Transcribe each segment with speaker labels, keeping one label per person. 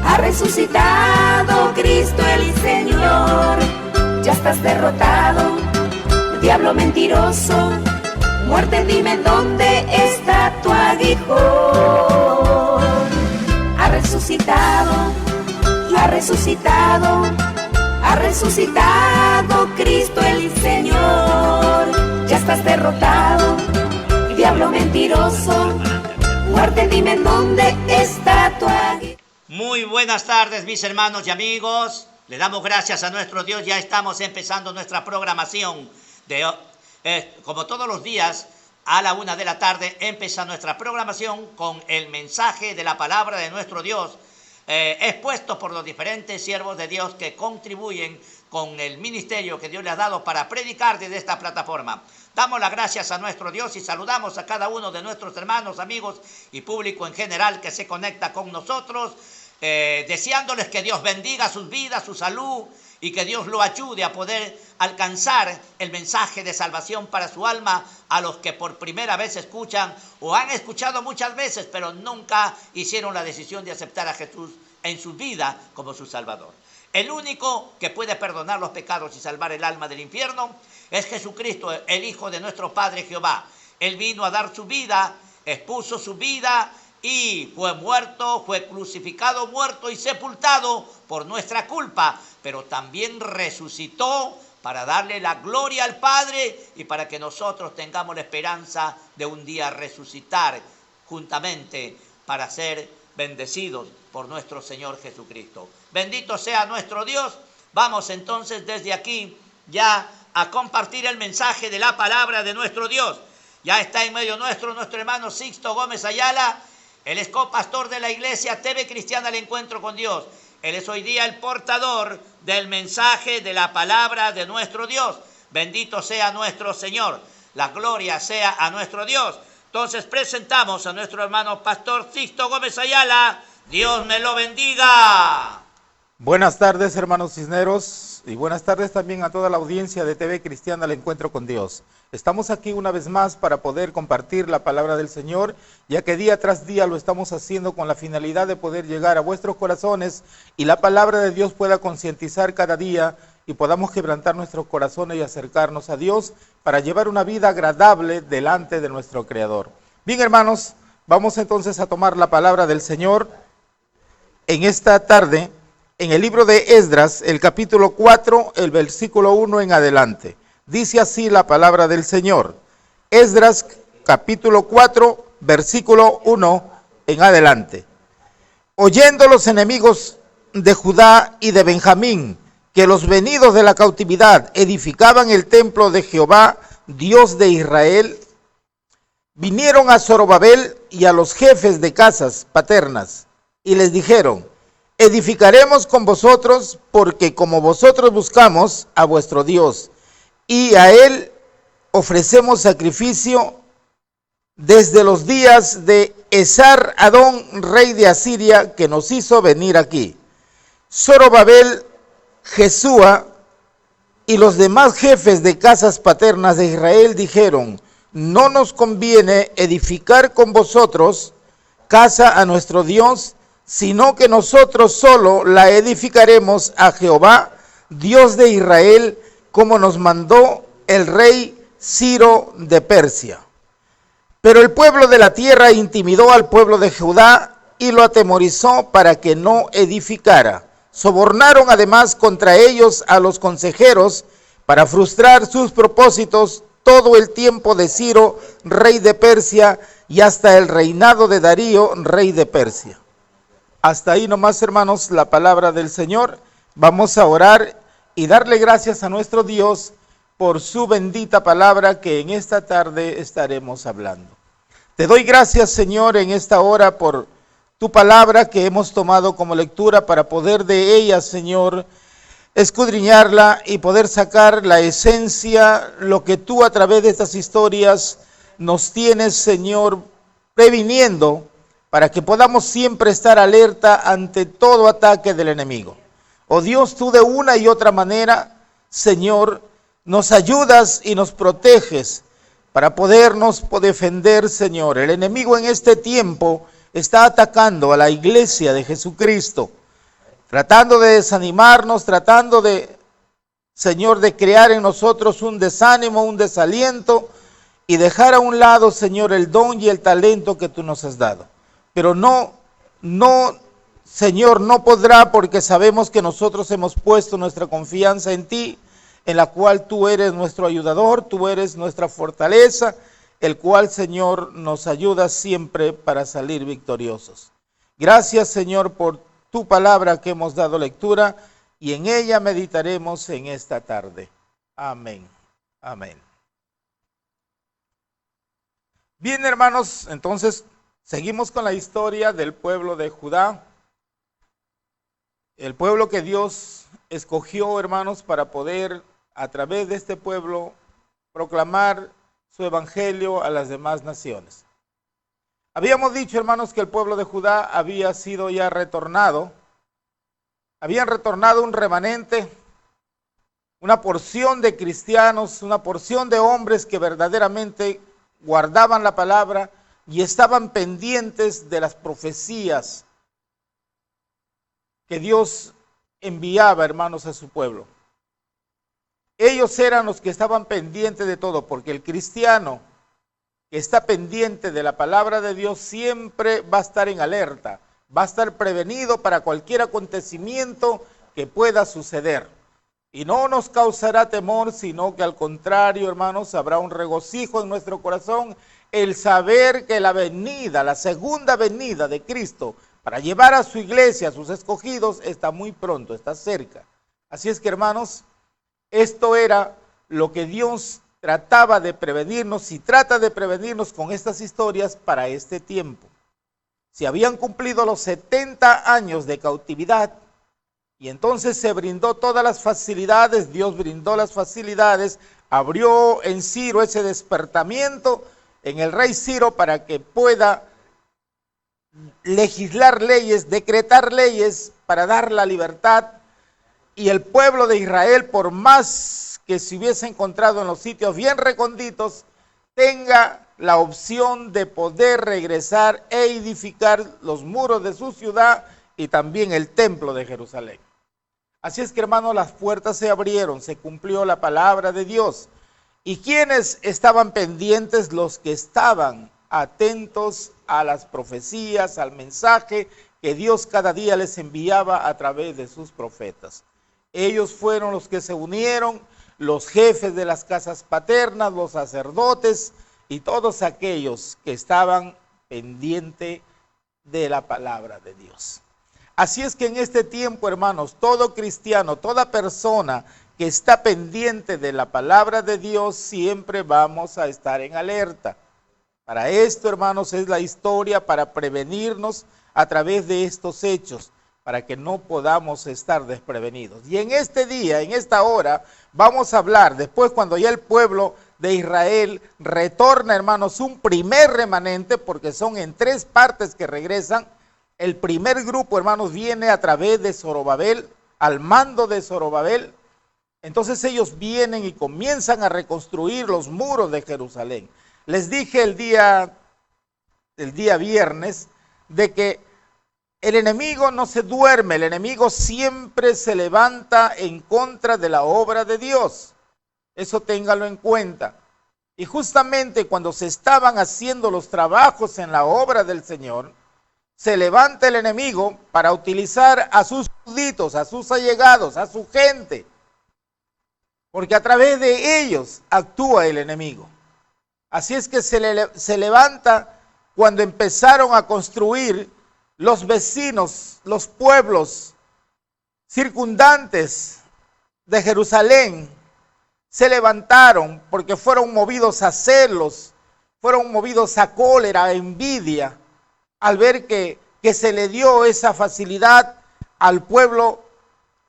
Speaker 1: ha resucitado Cristo el Señor. Ya estás derrotado, diablo mentiroso, muerte, dime dónde está tu aguijón. Ha resucitado, ha resucitado, ha resucitado Cristo el Señor. Ya estás derrotado, diablo mentiroso, muerte, dime dónde está tu aguijón.
Speaker 2: Muy buenas tardes, mis hermanos y amigos. Le damos gracias a nuestro Dios. Ya estamos empezando nuestra programación. Como todos los días, a la 1 de la tarde, empieza nuestra programación con el mensaje de la palabra de nuestro Dios, expuesto por los diferentes siervos de Dios que contribuyen con el ministerio que Dios le ha dado para predicar desde esta plataforma. Damos las gracias a nuestro Dios y saludamos a cada uno de nuestros hermanos, amigos y público en general que se conecta con nosotros, deseándoles que Dios bendiga sus vidas, su salud, y que Dios lo ayude a poder alcanzar el mensaje de salvación para su alma a los que por primera vez escuchan o han escuchado muchas veces, pero nunca hicieron la decisión de aceptar a Jesús en su vida como su Salvador. El único que puede perdonar los pecados y salvar el alma del infierno es Jesucristo, el Hijo de nuestro Padre Jehová. Él vino a dar su vida, expuso su vida y fue muerto, fue crucificado, muerto y sepultado por nuestra culpa, pero también resucitó para darle la gloria al Padre y para que nosotros tengamos la esperanza de un día resucitar juntamente para ser bendecidos por nuestro Señor Jesucristo. Bendito sea nuestro Dios. Vamos entonces desde aquí ya a compartir el mensaje de la palabra de nuestro Dios. Ya está en medio nuestro hermano Sixto Gómez Ayala. Él es copastor de la iglesia TV Cristiana El Encuentro con Dios. Él es hoy día el portador del mensaje de la palabra de nuestro Dios. Bendito sea nuestro Señor. La gloria sea a nuestro Dios. Entonces presentamos a nuestro hermano pastor Sixto Gómez Ayala. Dios me lo bendiga.
Speaker 3: Buenas tardes, hermanos cisneros, y buenas tardes también a toda la audiencia de TV Cristiana El Encuentro con Dios. Estamos aquí una vez más para poder compartir la palabra del Señor, ya que día tras día lo estamos haciendo con la finalidad de poder llegar a vuestros corazones y la palabra de Dios pueda concientizar cada día y podamos quebrantar nuestros corazones y acercarnos a Dios para llevar una vida agradable delante de nuestro Creador. Bien, hermanos, vamos entonces a tomar la palabra del Señor en esta tarde, en el libro de Esdras, el capítulo 4, el versículo 1 en adelante. Dice así la palabra del Señor. Esdras, capítulo 4, versículo 1 en adelante. Oyendo los enemigos de Judá y de Benjamín, que los venidos de la cautividad edificaban el templo de Jehová, Dios de Israel, vinieron a Zorobabel y a los jefes de casas paternas, y les dijeron: edificaremos con vosotros, porque como vosotros buscamos a vuestro Dios, y a él ofrecemos sacrificio desde los días de Esar Adón, rey de Asiria, que nos hizo venir aquí. Zorobabel, Jesúa y los demás jefes de casas paternas de Israel dijeron: no nos conviene edificar con vosotros casa a nuestro Dios, sino que nosotros solo la edificaremos a Jehová, Dios de Israel, como nos mandó el rey Ciro de Persia. Pero el pueblo de la tierra intimidó al pueblo de Judá y lo atemorizó para que no edificara. Sobornaron además contra ellos a los consejeros para frustrar sus propósitos todo el tiempo de Ciro, rey de Persia, y hasta el reinado de Darío, rey de Persia. Hasta ahí nomás, hermanos, la palabra del Señor. Vamos a orar y darle gracias a nuestro Dios por su bendita palabra que en esta tarde estaremos hablando. Te doy gracias, Señor, en esta hora por tu palabra que hemos tomado como lectura para poder de ella, Señor, escudriñarla y poder sacar la esencia, lo que tú a través de estas historias nos tienes, Señor, previniendo para que podamos siempre estar alerta ante todo ataque del enemigo. Oh Dios, tú de una y otra manera, Señor, nos ayudas y nos proteges para podernos defender, Señor. El enemigo en este tiempo está atacando a la iglesia de Jesucristo, tratando de desanimarnos, tratando de, Señor, de crear en nosotros un desánimo, un desaliento y dejar a un lado, Señor, el don y el talento que tú nos has dado. Pero no, Señor, no podrá, porque sabemos que nosotros hemos puesto nuestra confianza en ti, en la cual tú eres nuestro ayudador, tú eres nuestra fortaleza, el cual, Señor, nos ayuda siempre para salir victoriosos. Gracias, Señor, por tu palabra que hemos dado lectura y en ella meditaremos en esta tarde. Amén. Amén. Bien, hermanos, entonces seguimos con la historia del pueblo de Judá. El pueblo que Dios escogió, hermanos, para poder a través de este pueblo proclamar su evangelio a las demás naciones. Habíamos dicho, hermanos, que el pueblo de Judá había sido ya retornado. Habían retornado un remanente, una porción de cristianos, una porción de hombres que verdaderamente guardaban la palabra y estaban pendientes de las profecías que Dios enviaba, hermanos, a su pueblo. Ellos eran los que estaban pendientes de todo, porque el cristiano que está pendiente de la palabra de Dios siempre va a estar en alerta, va a estar prevenido para cualquier acontecimiento que pueda suceder. Y no nos causará temor, sino que al contrario, hermanos, habrá un regocijo en nuestro corazón, el saber que la venida, la segunda venida de Cristo, para llevar a su iglesia, a sus escogidos, está muy pronto, está cerca. Así es que, hermanos, esto era lo que Dios trataba de prevenirnos y trata de prevenirnos con estas historias para este tiempo. Se habían cumplido los 70 años de cautividad y entonces se brindó todas las facilidades, Dios brindó las facilidades, abrió en Ciro ese despertamiento en el rey Ciro para que pueda legislar leyes, decretar leyes para dar la libertad, y el pueblo de Israel, por más que se hubiese encontrado en los sitios bien recónditos, tenga la opción de poder regresar e edificar los muros de su ciudad y también el templo de Jerusalén. Así es que, hermanos, las puertas se abrieron, se cumplió la palabra de Dios. ¿Y quiénes estaban pendientes? Los que estaban atentos a las profecías, al mensaje que Dios cada día les enviaba a través de sus profetas. Ellos fueron los que se unieron, los jefes de las casas paternas, los sacerdotes y todos aquellos que estaban pendientes de la palabra de Dios. Así es que en este tiempo, hermanos, todo cristiano, toda persona que está pendiente de la palabra de Dios, siempre vamos a estar en alerta. Para esto, hermanos, es la historia para prevenirnos a través de estos hechos, para que no podamos estar desprevenidos. Y en este día, en esta hora, vamos a hablar, después cuando ya el pueblo de Israel retorna, hermanos, un primer remanente, porque son en 3 partes que regresan. El primer grupo, hermanos, viene a través de Zorobabel, al mando de Zorobabel. Entonces ellos vienen y comienzan a reconstruir los muros de Jerusalén. Les dije el día viernes de que el enemigo no se duerme, el enemigo siempre se levanta en contra de la obra de Dios. Eso téngalo en cuenta. Y justamente cuando se estaban haciendo los trabajos en la obra del Señor, se levanta el enemigo para utilizar a sus súbditos, a sus allegados, a su gente. Porque a través de ellos actúa el enemigo. Así es que se levanta cuando empezaron a construir los vecinos, los pueblos circundantes de Jerusalén, se levantaron porque fueron movidos a celos, fueron movidos a cólera, a envidia, al ver que se le dio esa facilidad al pueblo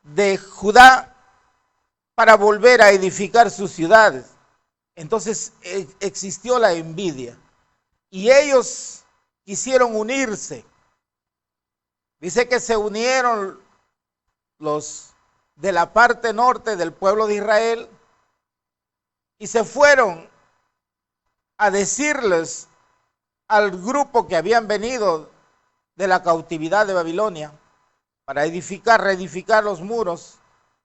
Speaker 3: de Judá para volver a edificar sus ciudades. Entonces existió la envidia y ellos quisieron unirse. Dice que se unieron los de la parte norte del pueblo de Israel y se fueron a decirles al grupo que habían venido de la cautividad de Babilonia, para reedificar los muros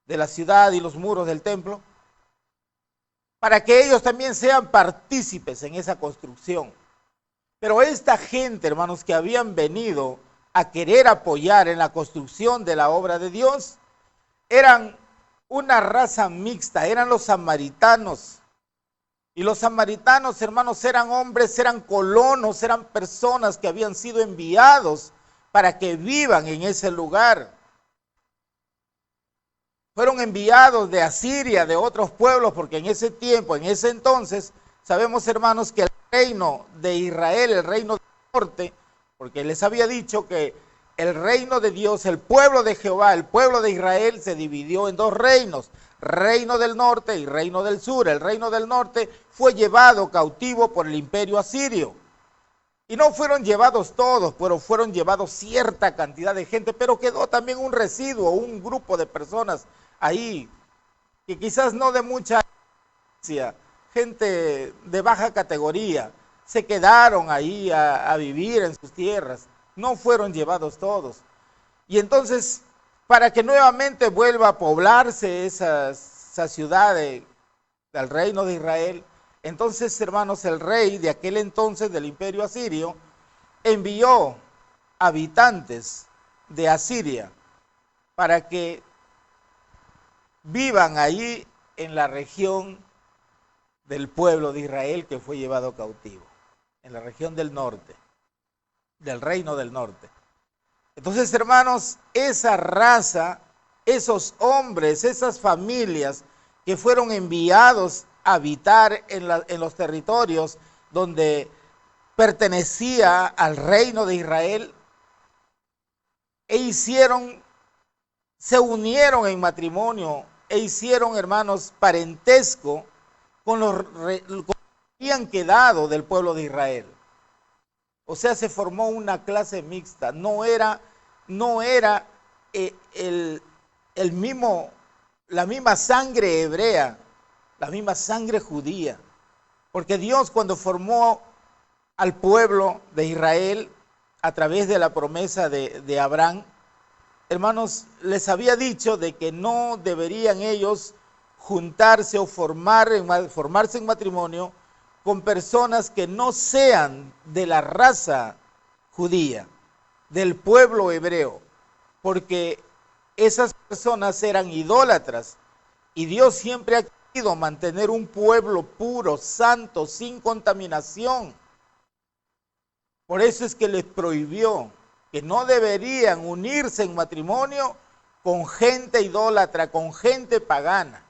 Speaker 3: de la ciudad y los muros del templo, para que ellos también sean partícipes en esa construcción. Pero esta gente, hermanos, que habían venido a querer apoyar en la construcción de la obra de Dios, eran una raza mixta, eran los samaritanos. Y los samaritanos, hermanos, eran hombres, eran colonos, eran personas que habían sido enviados para que vivan en ese lugar. Fueron enviados de Asiria, de otros pueblos, porque en ese tiempo, en ese entonces, sabemos, hermanos, que el reino de Israel, el reino del norte, porque les había dicho que el reino de Dios, el pueblo de Jehová, el pueblo de Israel se dividió en dos reinos, reino del norte y reino del sur. El reino del norte fue llevado cautivo por el imperio asirio. Y no fueron llevados todos, pero fueron llevados cierta cantidad de gente, pero quedó también un residuo, un grupo de personas ahí, que quizás no de mucha gente de baja categoría, se quedaron ahí a vivir en sus tierras, no fueron llevados todos. Y entonces, para que nuevamente vuelva a poblarse esa ciudad del reino de Israel, entonces, hermanos, el rey de aquel entonces del imperio asirio envió habitantes de Asiria para que vivan ahí en la región del pueblo de Israel que fue llevado cautivo, en la región del norte, del reino del norte. Entonces, hermanos, esa raza, esos hombres, esas familias que fueron enviados a habitar en los territorios donde pertenecía al reino de Israel, se unieron en matrimonio e hicieron, hermanos, parentesco con los que habían quedado del pueblo de Israel. O sea, se formó una clase mixta, no era la misma sangre hebrea, la misma sangre judía, porque Dios, cuando formó al pueblo de Israel a través de la promesa de Abraham, hermanos, les había dicho de que no deberían ellos juntarse o formarse en matrimonio con personas que no sean de la raza judía, del pueblo hebreo, porque esas personas eran idólatras y Dios siempre ha querido mantener un pueblo puro, santo, sin contaminación. Por eso es que les prohibió que no deberían unirse en matrimonio con gente idólatra, con gente pagana.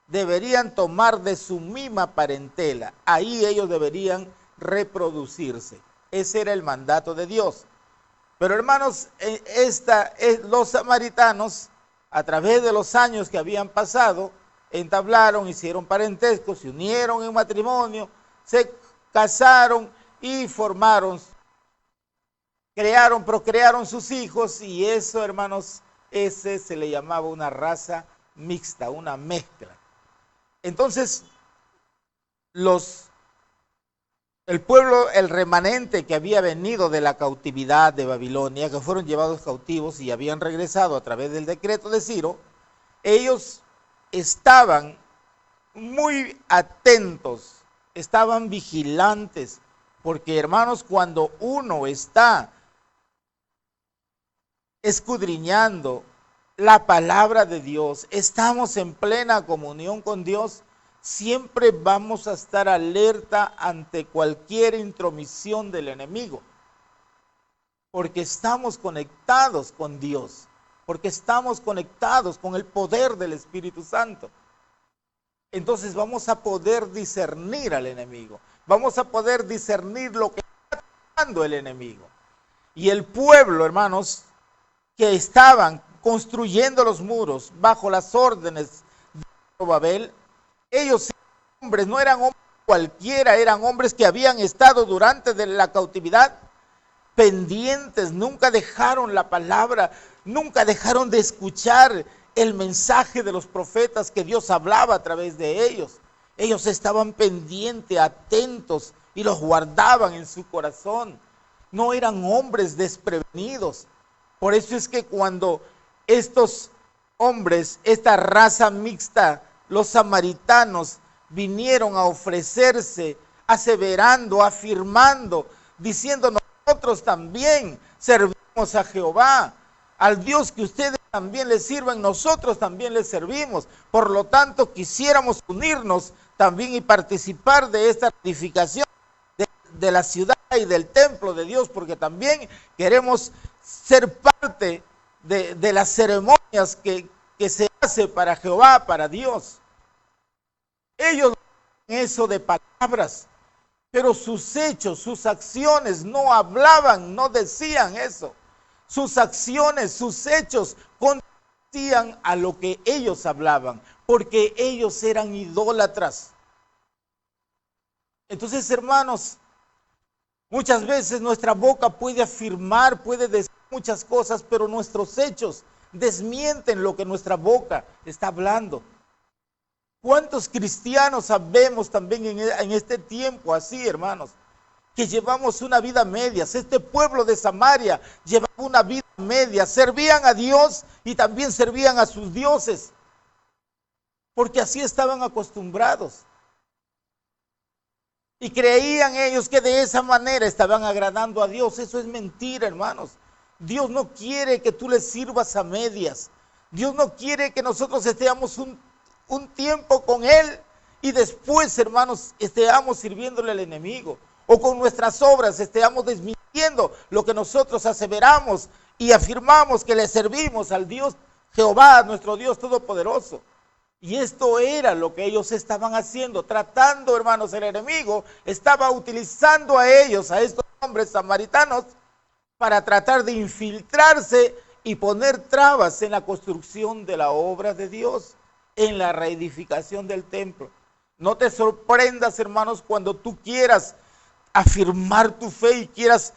Speaker 3: Deberían tomar de su misma parentela. Ahí ellos deberían reproducirse. Ese era el mandato de Dios. Pero hermanos, los samaritanos, a través de los años que habían pasado, entablaron, hicieron parentesco, se unieron en matrimonio, se casaron y procrearon sus hijos, y eso, hermanos, ese se le llamaba una raza mixta, una mezcla. Entonces, el pueblo, el remanente que había venido de la cautividad de Babilonia, que fueron llevados cautivos y habían regresado a través del decreto de Ciro, ellos estaban muy atentos, estaban vigilantes, porque, hermanos, cuando uno está escudriñando la palabra de Dios, estamos en plena comunión con Dios, siempre vamos a estar alerta ante cualquier intromisión del enemigo, porque estamos conectados con Dios, porque estamos conectados con el poder del Espíritu Santo. Entonces vamos a poder discernir al enemigo, vamos a poder discernir lo que está tratando el enemigo. Y el pueblo, hermanos, que estaban construyendo los muros bajo las órdenes de Zorobabel, ellos eran hombres, no eran hombres cualquiera, eran hombres que habían estado durante la cautividad pendientes, nunca dejaron la palabra, nunca dejaron de escuchar el mensaje de los profetas que Dios hablaba a través de ellos. Ellos estaban pendientes, atentos, y los guardaban en su corazón. no eran hombres desprevenidos. Por eso es que cuando estos hombres, esta raza mixta, los samaritanos, vinieron a ofrecerse, aseverando, afirmando, diciendo: nosotros también servimos a Jehová, al Dios que ustedes también le sirven, nosotros también le servimos. Por lo tanto, quisiéramos unirnos también y participar de esta edificación de la ciudad y del templo de Dios, porque también queremos ser parte de las ceremonias que se hace para Jehová, para Dios. Ellos eso de palabras, pero sus hechos, sus acciones no hablaban, no decían eso. Sus acciones, sus hechos contradecían a lo que ellos hablaban, porque ellos eran idólatras. Entonces, hermanos, muchas veces nuestra boca puede afirmar, puede decir muchas cosas, pero nuestros hechos desmienten lo que nuestra boca está hablando. ¿Cuántos cristianos sabemos también en este tiempo así, hermanos? Que llevamos una vida media. Este pueblo de Samaria llevaba una vida media. Servían a Dios y también servían a sus dioses, porque así estaban acostumbrados. Y creían ellos que de esa manera estaban agradando a Dios. Eso es mentira, hermanos. Dios no quiere que tú le sirvas a medias. Dios no quiere que nosotros estemos un tiempo con Él y después, hermanos, estemos sirviéndole al enemigo. O con nuestras obras estemos desmintiendo lo que nosotros aseveramos y afirmamos que le servimos al Dios Jehová, nuestro Dios Todopoderoso. Y esto era lo que ellos estaban haciendo, tratando, hermanos, el enemigo estaba utilizando a ellos, a estos hombres samaritanos, para tratar de infiltrarse y poner trabas en la construcción de la obra de Dios, en la reedificación del templo. No te sorprendas, hermanos, cuando tú quieras afirmar tu fe y quieras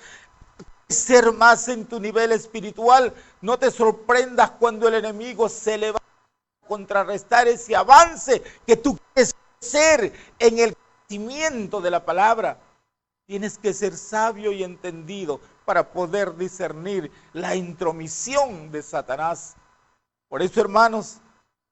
Speaker 3: crecer más en tu nivel espiritual. No te sorprendas cuando el enemigo se le va a contrarrestar ese avance que tú quieres hacer en el crecimiento de la palabra. Tienes que ser sabio y entendido para poder discernir la intromisión de Satanás. Por eso, hermanos,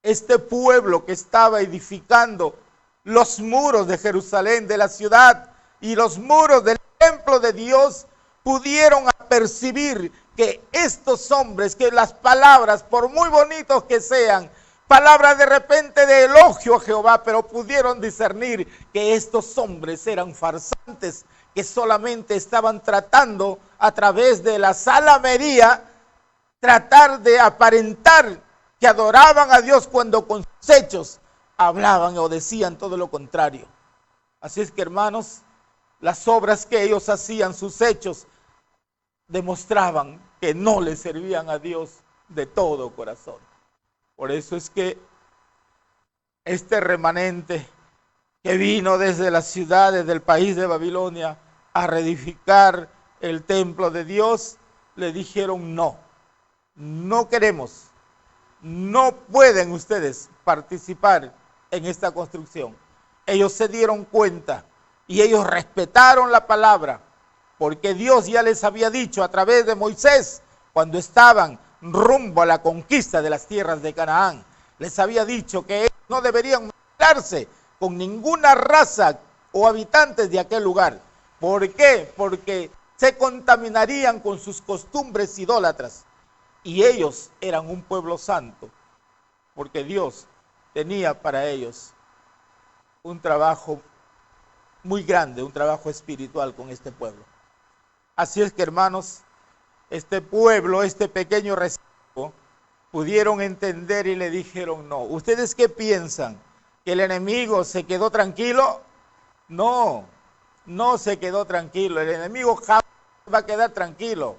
Speaker 3: este pueblo que estaba edificando los muros de Jerusalén, de la ciudad, y los muros del templo de Dios, pudieron percibir que estos hombres, que las palabras, por muy bonitos que sean, palabras de repente de elogio a Jehová, pero pudieron discernir que estos hombres eran farsantes, que solamente estaban tratando a través de la salamería, tratar de aparentar que adoraban a Dios cuando con sus hechos hablaban o decían todo lo contrario. Así es que, hermanos, las obras que ellos hacían, sus hechos, demostraban que no le servían a Dios de todo corazón. Por eso es que este remanente que vino desde las ciudades del país de Babilonia a reedificar el templo de Dios, le dijeron: no, no queremos, no pueden ustedes participar en esta construcción. Ellos se dieron cuenta y ellos respetaron la palabra, porque Dios ya les había dicho a través de Moisés, cuando estaban rumbo a la conquista de las tierras de Canaán, les había dicho que ellos no deberían mezclarse con ninguna raza o habitantes de aquel lugar. ¿Por qué? Porque se contaminarían con sus costumbres idólatras. Y ellos eran un pueblo santo, porque Dios tenía para ellos un trabajo muy grande, un trabajo espiritual con este pueblo. Así es que, hermanos, este pueblo, este pequeño recinto, pudieron entender y le dijeron: no. ¿Ustedes qué piensan? ¿Que el enemigo se quedó tranquilo? No, no se quedó tranquilo. El enemigo jamás va a quedar tranquilo.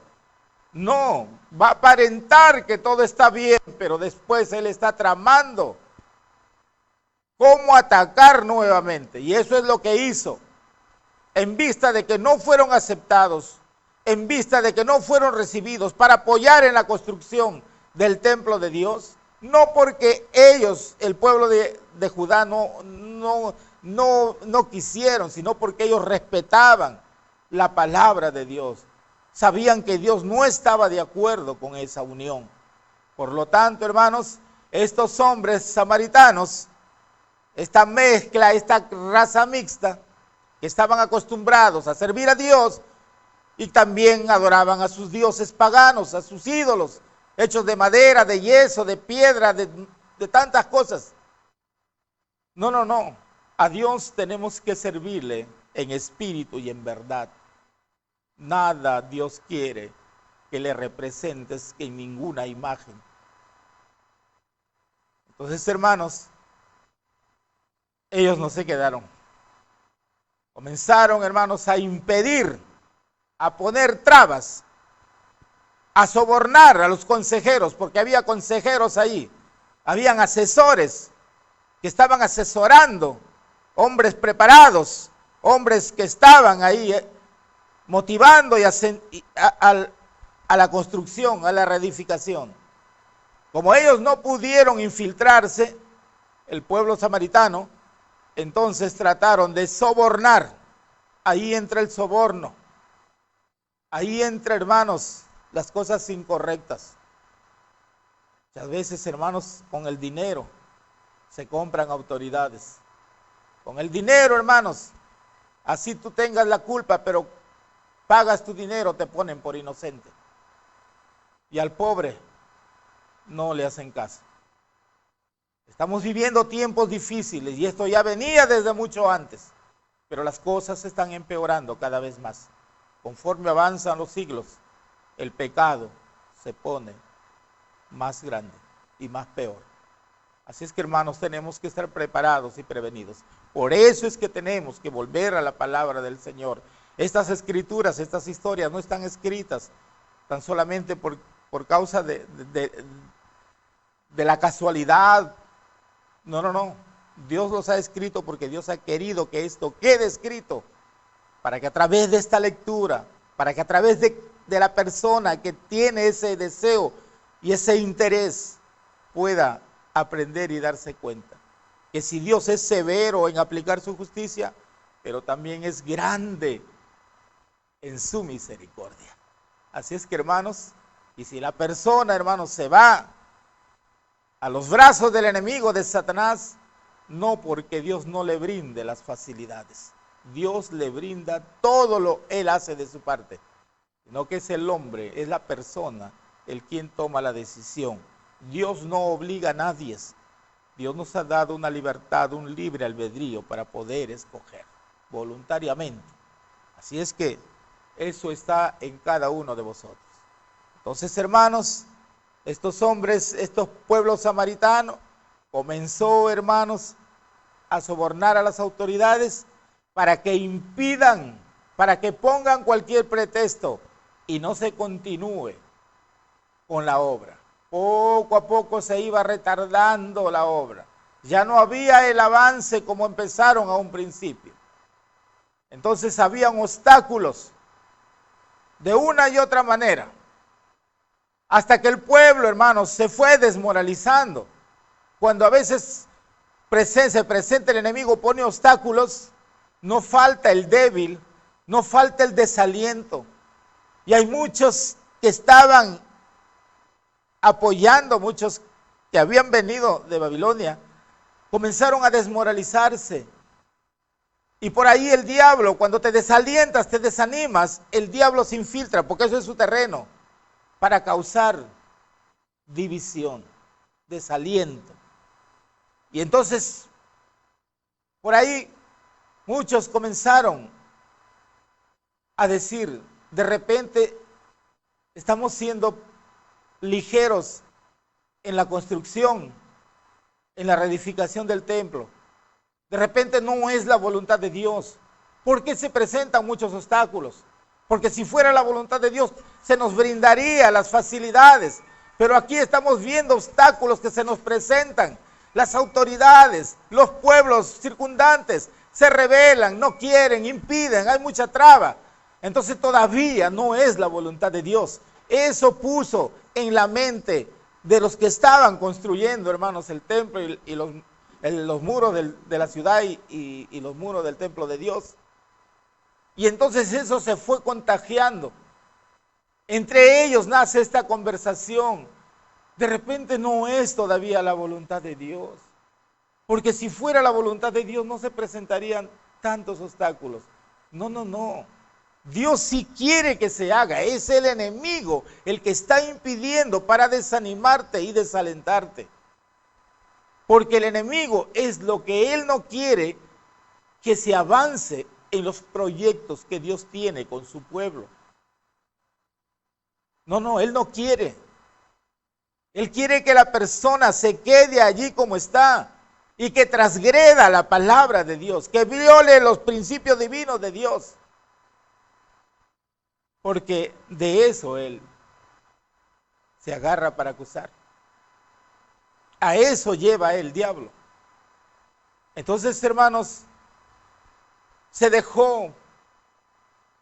Speaker 3: No, va a aparentar que todo está bien, pero después él está tramando cómo atacar nuevamente. Y eso es lo que hizo. En vista de que no fueron aceptados, en vista de que no fueron recibidos para apoyar en la construcción del templo de Dios, no porque ellos, el pueblo de Judá, no quisieron, sino porque ellos respetaban la palabra de Dios. sabían que Dios no estaba de acuerdo con esa unión. Por lo tanto, hermanos, estos hombres samaritanos, esta mezcla, esta raza mixta, que estaban acostumbrados a servir a Dios y también adoraban a sus dioses paganos, a sus ídolos, hechos de madera, de yeso, de piedra, de tantas cosas. No. A Dios tenemos que servirle en espíritu y en verdad. Nada Dios quiere que le representes en ninguna imagen. Entonces, hermanos, ellos no se quedaron. Comenzaron, hermanos, a impedir, a poner trabas, a sobornar a los consejeros, porque había consejeros ahí, habían asesores que estaban asesorando, hombres preparados, hombres que estaban ahí motivando a la construcción, a la reedificación. Como ellos no pudieron infiltrarse, el pueblo samaritano, entonces trataron de sobornar. Ahí entra el soborno. Ahí entra, hermanos, las cosas incorrectas. Muchas veces, hermanos, con el dinero se compran autoridades. Con el dinero, hermanos, así tú tengas la culpa, pero pagas tu dinero, te ponen por inocente. Y al pobre no le hacen caso. Estamos viviendo tiempos difíciles y esto ya venía desde mucho antes, pero las cosas se están empeorando cada vez más. Conforme avanzan los siglos, el pecado se pone más grande y más peor. Así es que, hermanos, tenemos que estar preparados y prevenidos. Por eso es que tenemos que volver a la palabra del Señor. Estas escrituras, estas historias no están escritas tan solamente por causa de la casualidad. No. Dios los ha escrito porque Dios ha querido que esto quede escrito, para que a través de esta lectura, para que a través de la persona que tiene ese deseo y ese interés pueda aprender y darse cuenta que si Dios es severo en aplicar su justicia, pero también es grande en su misericordia. Así es que, hermanos, y si la persona, hermanos, se va a los brazos del enemigo, de Satanás, no porque Dios no le brinde las facilidades. Dios le brinda todo lo Él hace de su parte, sino que es el hombre, es la persona, el quien toma la decisión. Dios no obliga a nadie. Dios nos ha dado una libertad, un libre albedrío para poder escoger voluntariamente. Así es que eso está en cada uno de vosotros. Entonces, hermanos, estos hombres, estos pueblos samaritanos, comenzó, hermanos, a sobornar a las autoridades para que impidan, para que pongan cualquier pretexto y no se continúe con la obra. Poco a poco se iba retardando la obra. Ya no había el avance como empezaron a un principio. Entonces habían obstáculos de una y otra manera. Hasta que el pueblo, hermanos, se fue desmoralizando. Cuando a veces se presenta el enemigo, pone obstáculos, no falta el débil, no falta el desaliento. Y hay muchos que estaban apoyando, muchos que habían venido de Babilonia, comenzaron a desmoralizarse. Y por ahí el diablo, cuando te desalientas, te desanimas, el diablo se infiltra, porque eso es su terreno, para causar división, desaliento. Y entonces, por ahí, muchos comenzaron a decir, de repente, estamos siendo ligeros en la construcción, en la reedificación del templo. De repente no es la voluntad de Dios. ¿Por qué se presentan muchos obstáculos? Porque si fuera la voluntad de Dios, se nos brindaría las facilidades. Pero aquí estamos viendo obstáculos que se nos presentan. Las autoridades, los pueblos circundantes se rebelan, no quieren, impiden, hay mucha traba. Entonces todavía no es la voluntad de Dios. Eso puso en la mente de los que estaban construyendo, hermanos, el templo y los muros de la ciudad y los muros del templo de Dios. Y entonces eso se fue contagiando. Entre ellos nace esta conversación. De repente no es todavía la voluntad de Dios. Porque si fuera la voluntad de Dios no se presentarían tantos obstáculos. No. Dios sí quiere que se haga. Es el enemigo el que está impidiendo para desanimarte y desalentarte. Porque el enemigo es lo que él no quiere que se avance en los proyectos que Dios tiene con su pueblo. No, él no quiere. Él quiere que la persona se quede allí como está y que transgreda la palabra de Dios, que viole los principios divinos de Dios. Porque de eso él se agarra para acusar. A eso lleva el diablo. Entonces, hermanos, se dejó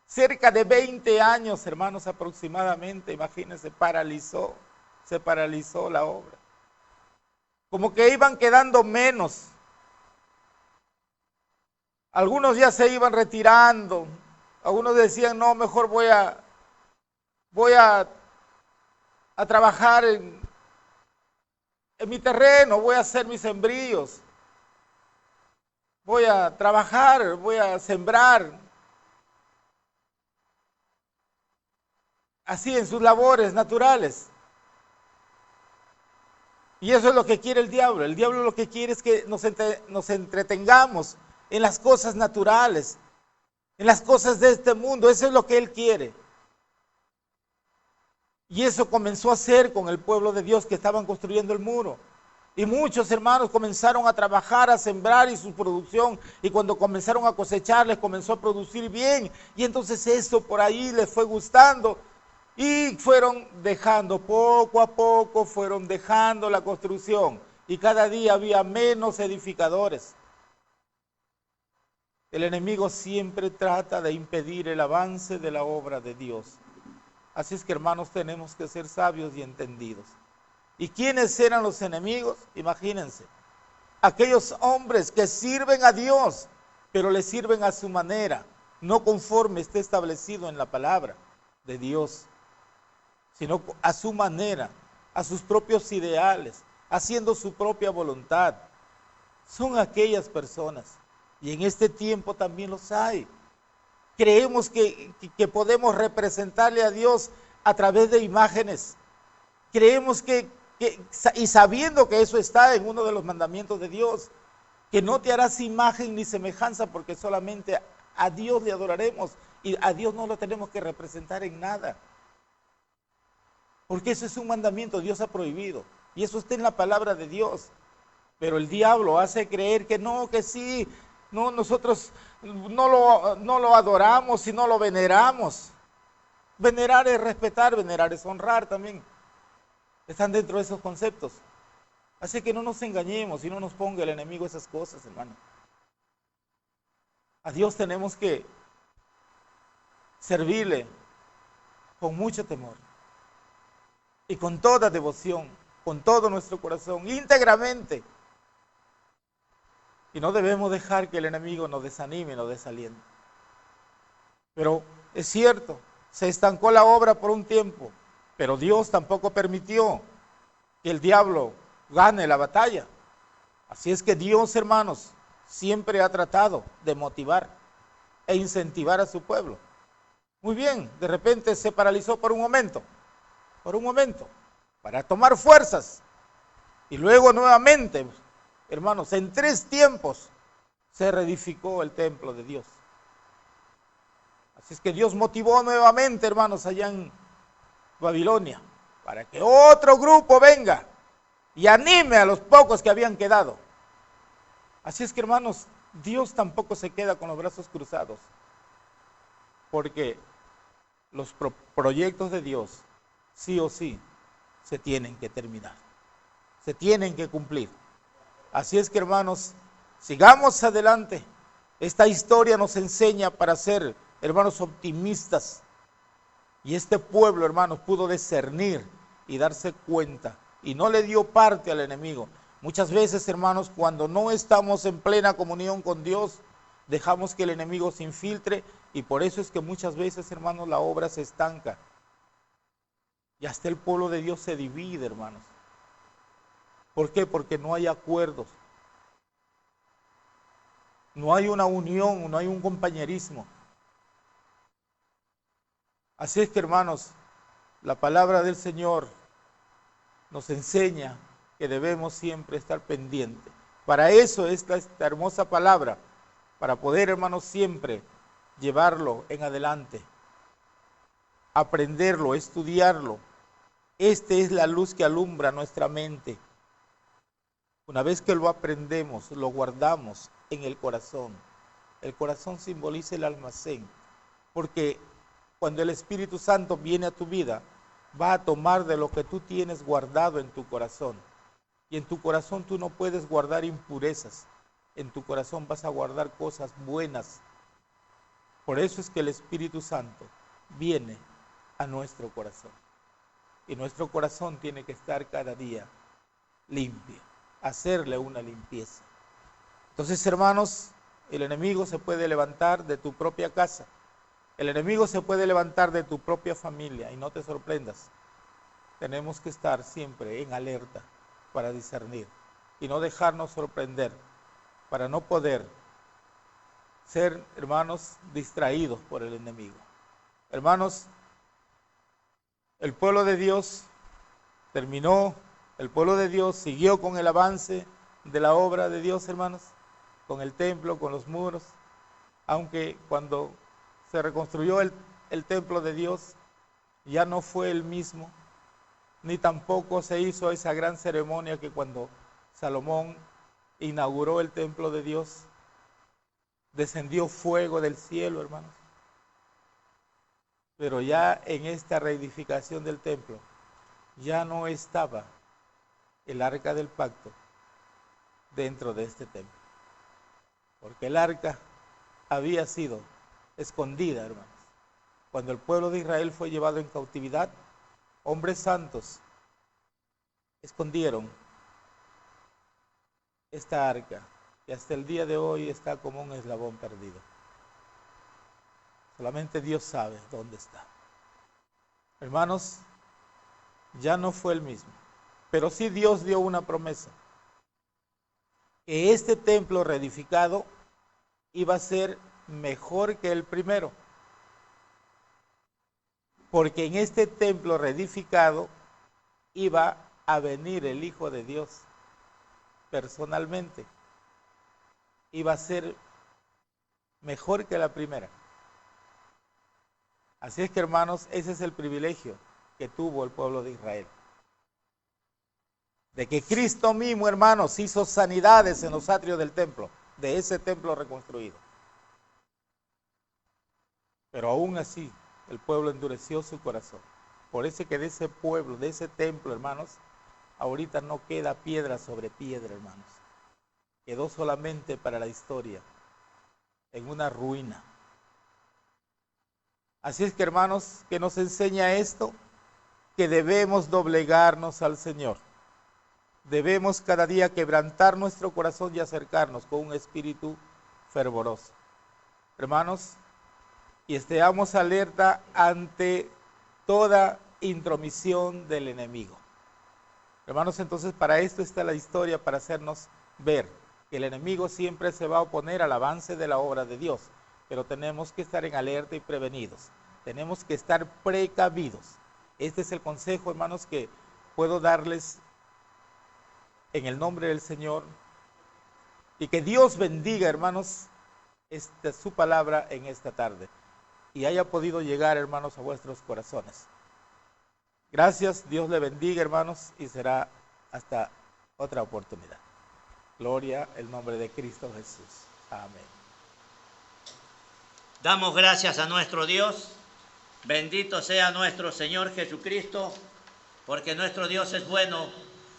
Speaker 3: cerca de 20 años, hermanos, aproximadamente, imagínense, se paralizó la obra. Como que iban quedando menos. Algunos ya se iban retirando. Algunos decían, no, mejor voy a trabajar en mi terreno, voy a hacer mis sembríos. Voy a trabajar, voy a sembrar. Así en sus labores naturales. Y eso es lo que quiere el diablo. El diablo lo que quiere es que nos entretengamos en las cosas naturales, en las cosas de este mundo. Eso es lo que él quiere. Y eso comenzó a hacer con el pueblo de Dios que estaban construyendo el muro. Y muchos hermanos comenzaron a trabajar, a sembrar y su producción. Y cuando comenzaron a cosechar, les comenzó a producir bien. Y entonces eso por ahí les fue gustando. Y fueron dejando, poco a poco fueron dejando la construcción. Y cada día había menos edificadores. El enemigo siempre trata de impedir el avance de la obra de Dios. Así es que, hermanos, tenemos que ser sabios y entendidos. ¿Y quiénes eran los enemigos? Imagínense. Aquellos hombres que sirven a Dios, pero le sirven a su manera, no conforme esté establecido en la palabra de Dios, sino a su manera, a sus propios ideales, haciendo su propia voluntad. Son aquellas personas. Y en este tiempo también los hay. Creemos que podemos representarle a Dios a través de imágenes. Creemos y sabiendo que eso está en uno de los mandamientos de Dios, que no te harás imagen ni semejanza porque solamente a Dios le adoraremos y a Dios no lo tenemos que representar en nada. Porque eso es un mandamiento, Dios ha prohibido. Y eso está en la palabra de Dios. Pero el diablo hace creer que no, que sí. No, nosotros no lo adoramos y no lo veneramos. Venerar es respetar, venerar es honrar también. Están dentro de esos conceptos. Así que no nos engañemos y no nos ponga el enemigo esas cosas, hermano. A Dios tenemos que servirle con mucho temor y con toda devoción, con todo nuestro corazón, íntegramente. Y no debemos dejar que el enemigo nos desanime, nos desaliente. Pero es cierto, se estancó la obra por un tiempo, pero Dios tampoco permitió que el diablo gane la batalla. Así es que Dios, hermanos, siempre ha tratado de motivar e incentivar a su pueblo. Muy bien, de repente se paralizó por un momento, para tomar fuerzas. Y luego nuevamente, hermanos, en 3 tiempos se reedificó el templo de Dios. Así es que Dios motivó nuevamente, hermanos, allá en Babilonia, para que otro grupo venga y anime a los pocos que habían quedado. Así es que, hermanos, Dios tampoco se queda con los brazos cruzados, porque los proyectos de Dios, sí o sí, se tienen que terminar, se tienen que cumplir. Así es que, hermanos, sigamos adelante. Esta historia nos enseña para ser, hermanos, optimistas. Y este pueblo, hermanos, pudo discernir y darse cuenta. Y no le dio parte al enemigo. Muchas veces, hermanos, cuando no estamos en plena comunión con Dios, dejamos que el enemigo se infiltre. Y por eso es que muchas veces, hermanos, la obra se estanca. Y hasta el pueblo de Dios se divide, hermanos. ¿Por qué? Porque no hay acuerdos. No hay una unión, no hay un compañerismo. Así es que, hermanos, la palabra del Señor nos enseña que debemos siempre estar pendientes. Para eso esta hermosa palabra, para poder, hermanos, siempre llevarlo en adelante, aprenderlo, estudiarlo. Esta es la luz que alumbra nuestra mente. Una vez que lo aprendemos, lo guardamos en el corazón. El corazón simboliza el almacén, porque cuando el Espíritu Santo viene a tu vida, va a tomar de lo que tú tienes guardado en tu corazón. Y en tu corazón tú no puedes guardar impurezas. En tu corazón vas a guardar cosas buenas. Por eso es que el Espíritu Santo viene a nuestro corazón. Y nuestro corazón tiene que estar cada día limpio, hacerle una limpieza. Entonces, hermanos, el enemigo se puede levantar de tu propia casa. El enemigo se puede levantar de tu propia familia, y no te sorprendas. Tenemos que estar siempre en alerta para discernir y no dejarnos sorprender, para no poder ser, hermanos, distraídos por el enemigo. Hermanos, el pueblo de Dios terminó, el pueblo de Dios siguió con el avance de la obra de Dios, hermanos, con el templo, con los muros, aunque cuando se reconstruyó el templo de Dios, ya no fue el mismo, ni tampoco se hizo esa gran ceremonia que cuando Salomón inauguró el templo de Dios, descendió fuego del cielo, hermanos. Pero ya en esta reedificación del templo, ya no estaba el arca del pacto dentro de este templo, porque el arca había sido escondida, hermanos. Cuando el pueblo de Israel fue llevado en cautividad, hombres santos escondieron esta arca, y hasta el día de hoy está como un eslabón perdido. Solamente Dios sabe dónde está. Hermanos, ya no fue el mismo, pero sí Dios dio una promesa, que este templo reedificado iba a ser mejor que el primero, porque en este templo reedificado iba a venir el Hijo de Dios personalmente, iba a ser mejor que la primera. Así es que, hermanos, ese es el privilegio que tuvo el pueblo de Israel, de que Cristo mismo, hermanos, hizo sanidades en los atrios del templo, de ese templo reconstruido. Pero aún así, el pueblo endureció su corazón. Por eso que de ese pueblo, de ese templo, hermanos, ahorita no queda piedra sobre piedra, hermanos. Quedó solamente para la historia, en una ruina. Así es que, hermanos, que nos enseña esto, que debemos doblegarnos al Señor. Debemos cada día quebrantar nuestro corazón y acercarnos con un espíritu fervoroso. Hermanos, y estemos alerta ante toda intromisión del enemigo. Hermanos, entonces para esto está la historia, para hacernos ver que el enemigo siempre se va a oponer al avance de la obra de Dios, pero tenemos que estar en alerta y prevenidos. Tenemos que estar precavidos. Este es el consejo, hermanos, que puedo darles en el nombre del Señor, y que Dios bendiga, hermanos, su palabra en esta tarde, y haya podido llegar, hermanos, a vuestros corazones. Gracias, Dios le bendiga, hermanos, y será hasta otra oportunidad. Gloria al nombre de Cristo Jesús. Amén.
Speaker 2: Damos gracias a nuestro Dios. Bendito sea nuestro Señor Jesucristo, porque nuestro Dios es bueno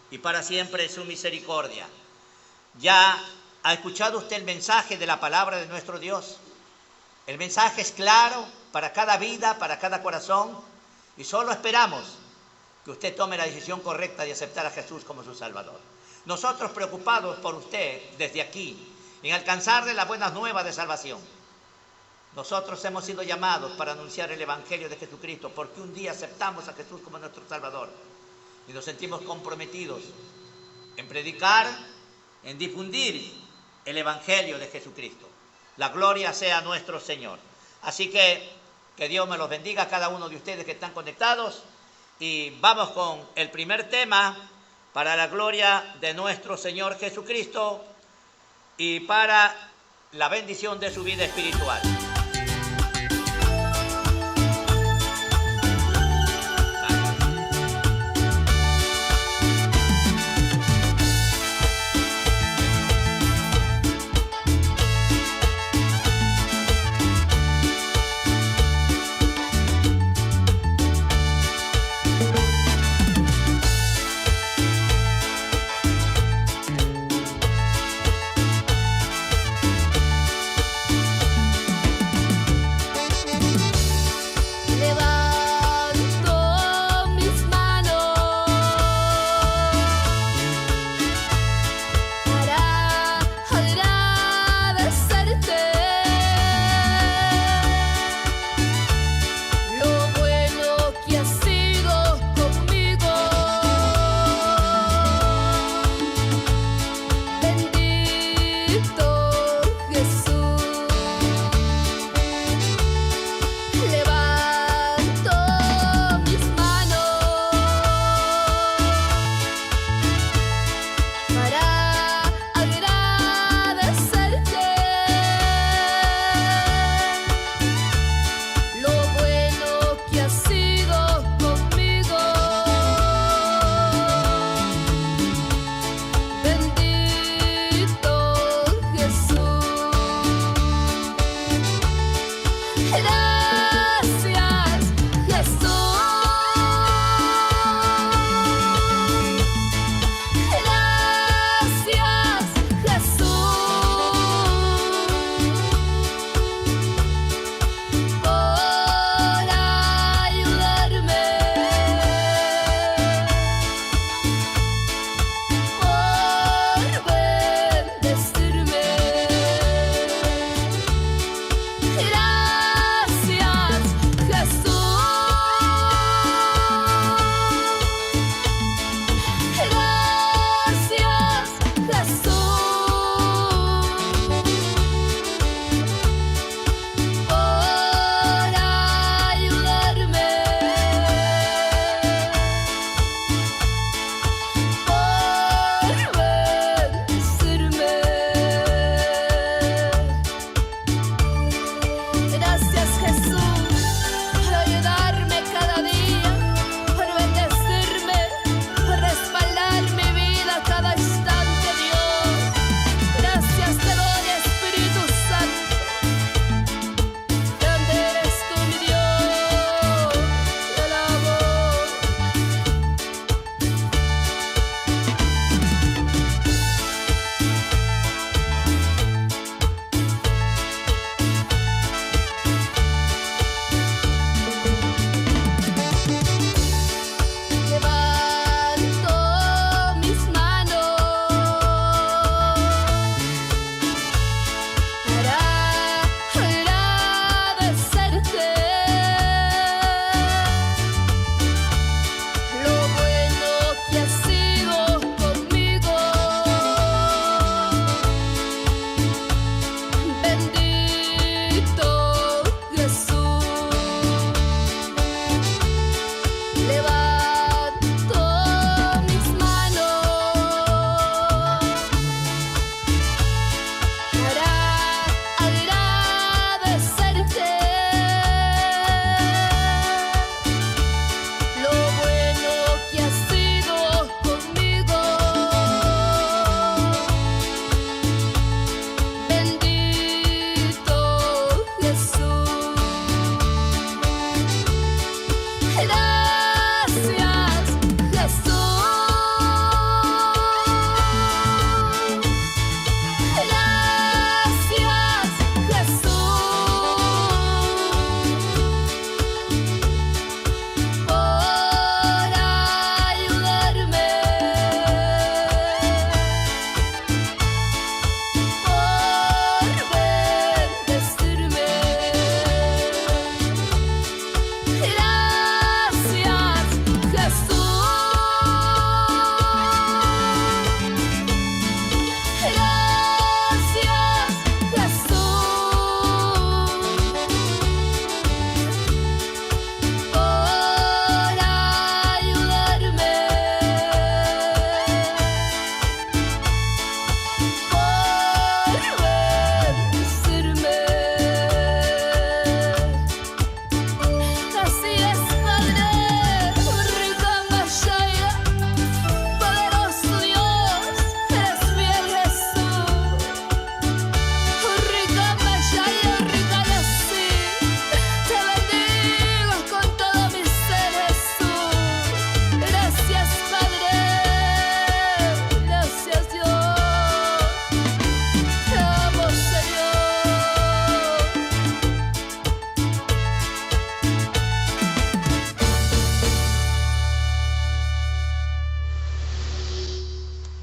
Speaker 2: y para siempre es su misericordia. Ya ha escuchado usted el mensaje de la palabra de nuestro Dios. El mensaje es claro para cada vida, para cada corazón, y solo esperamos que usted tome la decisión correcta de aceptar a Jesús como su Salvador. Nosotros preocupados por usted desde aquí, en alcanzarle las buenas nuevas de salvación. Nosotros hemos sido llamados para anunciar el Evangelio de Jesucristo, porque un día aceptamos a Jesús como nuestro Salvador y nos sentimos comprometidos en predicar, en difundir el Evangelio de Jesucristo. La gloria sea a nuestro Señor. Así que Dios me los bendiga a cada uno de ustedes que están conectados, y vamos con el primer tema para la gloria de nuestro Señor Jesucristo y para la bendición de su vida espiritual.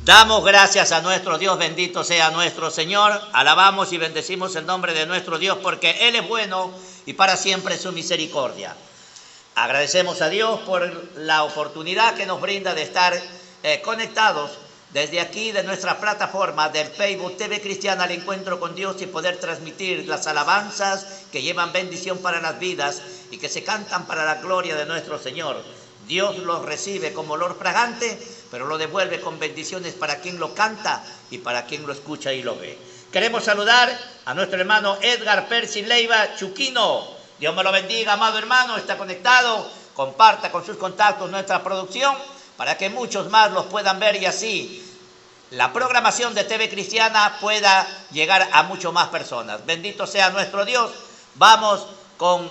Speaker 2: Damos gracias a nuestro Dios, bendito sea nuestro Señor. Alabamos y bendecimos el nombre de nuestro Dios porque Él es bueno y para siempre su misericordia. Agradecemos a Dios por la oportunidad que nos brinda de estar conectados desde aquí de nuestra plataforma del Facebook TV Cristiana al Encuentro con Dios y poder transmitir las alabanzas que llevan bendición para las vidas y que se cantan para la gloria de nuestro Señor. Dios los recibe como olor fragante, pero lo devuelve con bendiciones para quien lo canta y para quien lo escucha y lo ve. Queremos saludar a nuestro hermano Edgar Percy Leiva Chuquino. Dios me lo bendiga, amado hermano, está conectado. Comparta con sus contactos nuestra producción para que muchos más los puedan ver y así la programación de TV Cristiana pueda llegar a mucho más personas. Bendito sea nuestro Dios. Vamos con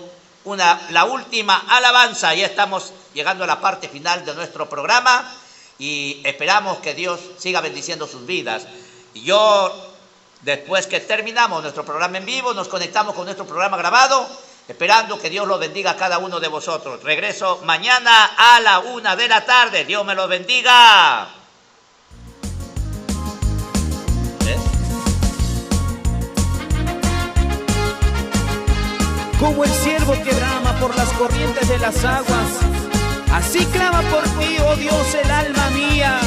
Speaker 2: la última alabanza. Ya estamos llegando a la parte final de nuestro programa y esperamos que Dios siga bendiciendo sus vidas. Y yo, después que terminamos nuestro programa en vivo, nos conectamos con nuestro programa grabado, esperando que Dios los bendiga a cada uno de vosotros. Regreso mañana a la 1 de la tarde. Dios me los bendiga.
Speaker 4: Como el siervo que brama por las corrientes de las aguas, así clama por ti, oh Dios, el alma mía.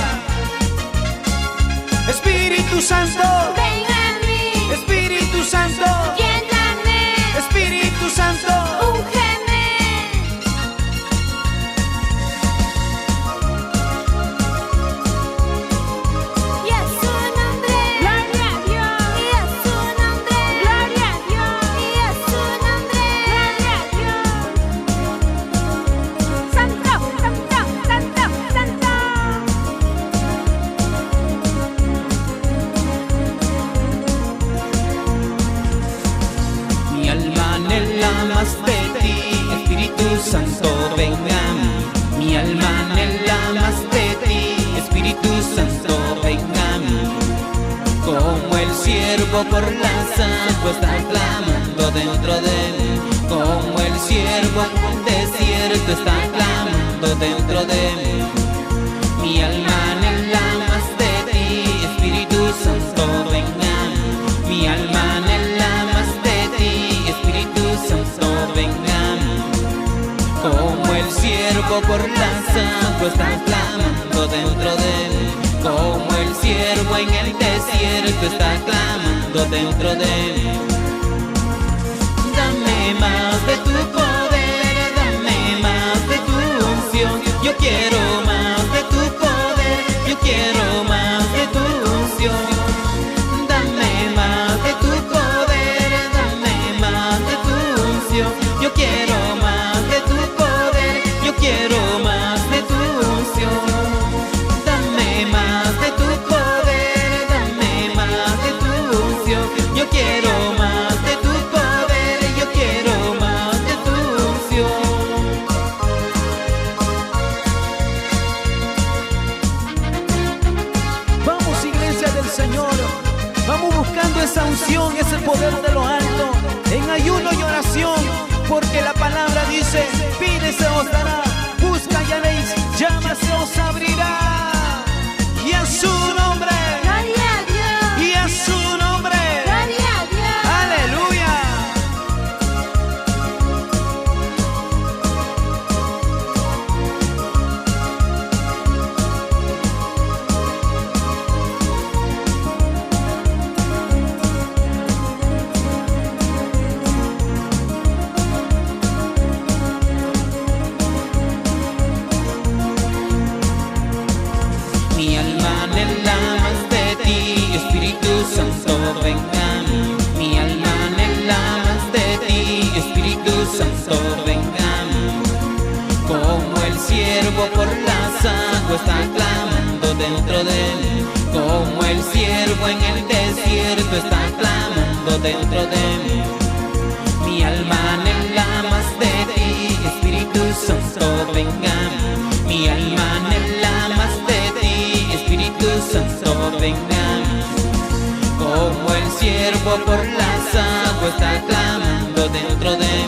Speaker 4: Espíritu Santo,
Speaker 5: ven a mí.
Speaker 4: Espíritu Santo,
Speaker 5: Lléname.
Speaker 4: Espíritu Santo,
Speaker 5: Úngeme. Y a su nombre, gloria a Dios. Y a su nombre, gloria a Dios. Y a su nombre, gloria a Dios. Santo, santo, santo, santo.
Speaker 4: mi alma anhela más de ti, Espíritu Santo, ven a mí. Mi alma anhela más de ti, Espíritu Santo, ven a mí. Como el siervo por las aguas está clamando dentro de mí. Como el siervo en el desierto está clamando dentro de mí. Mi alma anhela más de ti, Espíritu Santo, ven a mí. Mi alma anhela más de ti, Espíritu Santo, ven a mí. Como el siervo por las aguas está clamando dentro de mí. Como el siervo en el desierto está clamando dentro de mí. Dame más de tu poder, dame más de tu unción. Yo quiero más de tu poder, yo quiero más de tu unción. Dame más de tu poder, dame más de tu unción. Yo quiero más de tu poder, yo quiero más de tu unción. Dame más de tu poder, dame más de tu unción. Yo quiero más de tu poder, yo quiero más de tu unción. Vamos, iglesia del Señor, vamos buscando esa unción, ese poder de lo alto, en ayuno y oración, porque la palabra dice: pide, se os dará, busca y haréis, llama, se os abrirá. Y a su nombre,
Speaker 5: Gloria a Dios.
Speaker 4: y a su nombre,
Speaker 5: Gloria a Dios.
Speaker 4: aleluya. Mi alma anhela más de ti, Espíritu Santo, ven a mí. Mi alma anhela más de ti, Espíritu Santo, ven a mí. Como el siervo por las aguas está clamando dentro de mí. Como el siervo en el desierto está clamando dentro de mí. Mi alma anhela más de ti, Espíritu Santo, ven a mí. Mi alma anhela más de ti, Espíritu Santo, ven a mí. Como el siervo por las aguas está clamando dentro de mí.